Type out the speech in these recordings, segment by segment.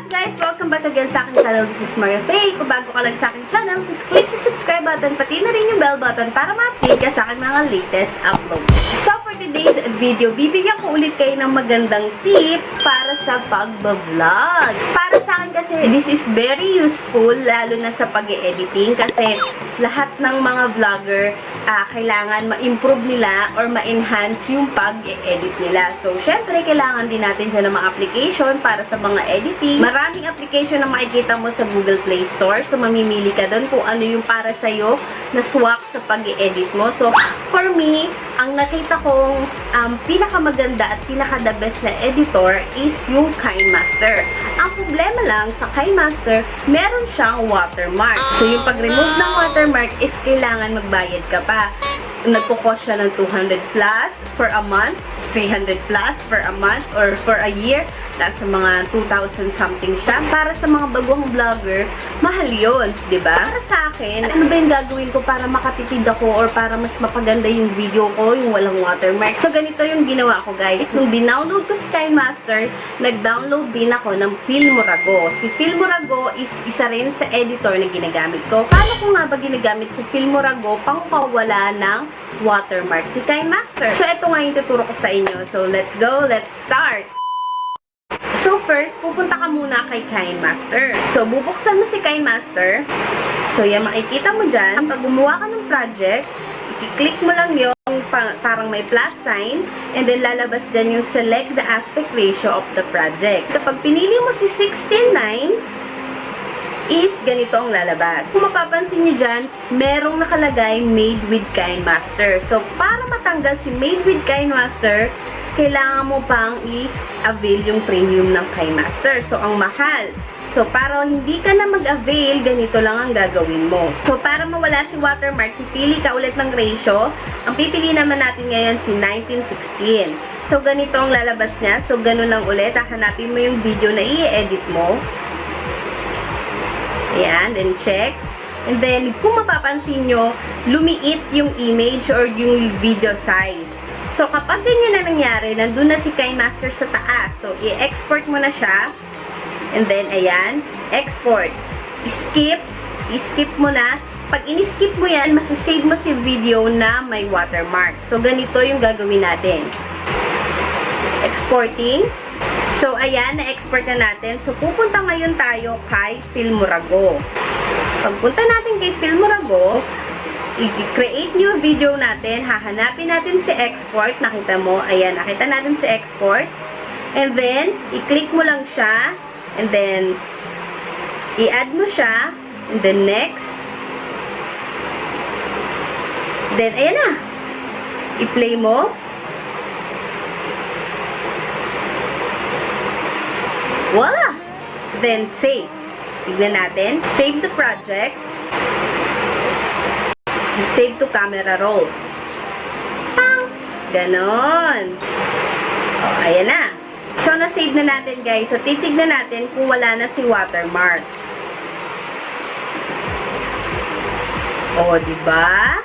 guys? Welcome back again sa aking channel. This is Maria Faye. Kung bago ka lang sa aking channel, please click the subscribe button, pati na rin yung bell button para ma-update ka sa aking mga latest upload. So for today's video, bibigyan ko ulit kayo ng magandang tip para sa pag-vlog. Para sa akin kasi, this is very useful, lalo na sa pag-editing kasi lahat ng mga vlogger, kailangan ma-improve nila or ma-enhance yung pag-edit nila. So, syempre, kailangan din natin dyan ng mga application para sa mga editing. Maraming application na makikita mo sa Google Play Store. So, mamimili ka doon kung ano yung para sa'yo na swak sa pag-edit mo. So, for me, ang nakita kong pinakamaganda at pinaka-the best na editor is yung KineMaster. Ang problema lang sa KineMaster, meron siyang watermark. So, yung pag-remove ng watermark is kailangan magbayad ka pa. Nagpo-cost siya ng 200 plus per a month, 300 plus per a month, or for a year. Nasa mga 2,000 something siya. Para sa mga baguhang vlogger, mahal yun, diba? Para sa akin, ano ba yung gagawin ko para makatipid ako or para mas mapaganda yung video ko, yung walang watermark? So, ganito yung ginawa ko, guys. Nung dinownload ko si KineMaster, nag-download din ako ng Filmorago. Si Filmorago is isa rin sa editor na ginagamit ko. Paano ko nga ba ginagamit si Filmorago pang pawala ng watermark ni KineMaster? So, ito nga yung tuturo ko sa inyo. So, let's go, let's start! So first, pupunta ka muna kay KineMaster. So, bubuksan mo si KineMaster. So, yan, makikita mo dyan. Pag gumawa ka ng project, i-click mo lang yung parang may plus sign, and then lalabas dyan yung select the aspect ratio of the project. Kapag pinili mo si 16:9, is ganito ang lalabas. Kung mapapansin nyo dyan, merong nakalagay made with KineMaster. So, para matanggal si made with KineMaster, kailangan mo pang i-avail yung premium ng KineMaster. So, ang mahal. So, para hindi ka na mag-avail, ganito lang ang gagawin mo. So, para mawala si watermark, pipili ka ulit ng ratio. Ang pipili naman natin ngayon si 19:16. So, ganito ang lalabas niya. So, ganun lang ulit. Hahanapin mo yung video na i-edit mo. Ayan, then check. And then, kung mapapansin nyo, lumiit yung image or yung video size. So, kapag ganyan na nangyari, nandun na si KineMaster sa taas. So, i-export mo na siya. And then, ayan, export. I-skip mo na. Pag in-skip mo yan, masasave mo si video na may watermark. So, ganito yung gagawin natin. Exporting. So, ayan, na-export na natin. So, pupunta ngayon tayo kay Filmorago. Pagpunta natin kay Filmorago, i-create new video natin, hahanapin natin si export, nakita mo, ayan, nakita natin si export, and then, i-click mo lang siya, and then, i-add mo siya, and then next, then, ayan na, i-play mo, voila, then save, tignan natin, save the project, save to camera roll. Pang! Ganon. O, ayan na. So, na-save na natin, guys. So, titignan natin kung wala na si watermark. O, diba?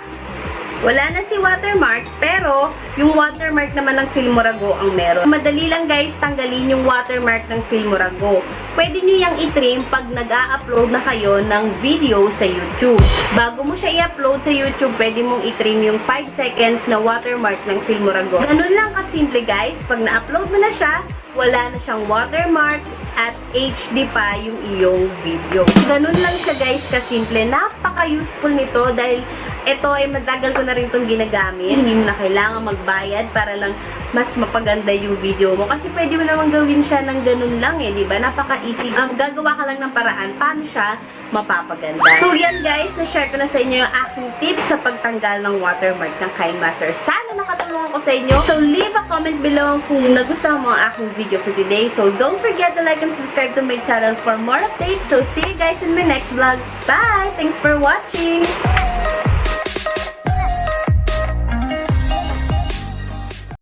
Wala na si watermark, pero yung watermark naman ng Filmorago ang meron. Madali lang, guys, tanggalin yung watermark ng Filmorago. Pwede nyo yung i-trim pag nag-a-upload na kayo ng video sa YouTube. Bago mo siya i-upload sa YouTube, pwede mong i-trim yung 5 seconds na watermark ng Filmorago. Ganun lang kasimple, guys. Pag na-upload mo na siya, wala na siyang watermark at HD pa yung iyong video. Ganun lang siya, guys, kasimple. Napaka-useful nito dahil ito ay matagal ko na rin itong ginagamit. Hindi mo na kailangan magbayad para lang mas mapaganda yung video mo. Kasi pwede mo namang gawin siya ng ganun lang eh, di ba? Napaka-easy. Gagawa ka lang ng paraan paano siya mapapaganda. So, yan guys, na-share ko na sa inyo yung aking tips sa pagtanggal ng watermark ng KineMaster. Sana nakatulong ako sa inyo. So, leave a comment below kung nagustuhan mo ang aking video for today. So, don't forget to like and subscribe to my channel for more updates. So, see you guys in my next vlog. Bye! Thanks for watching!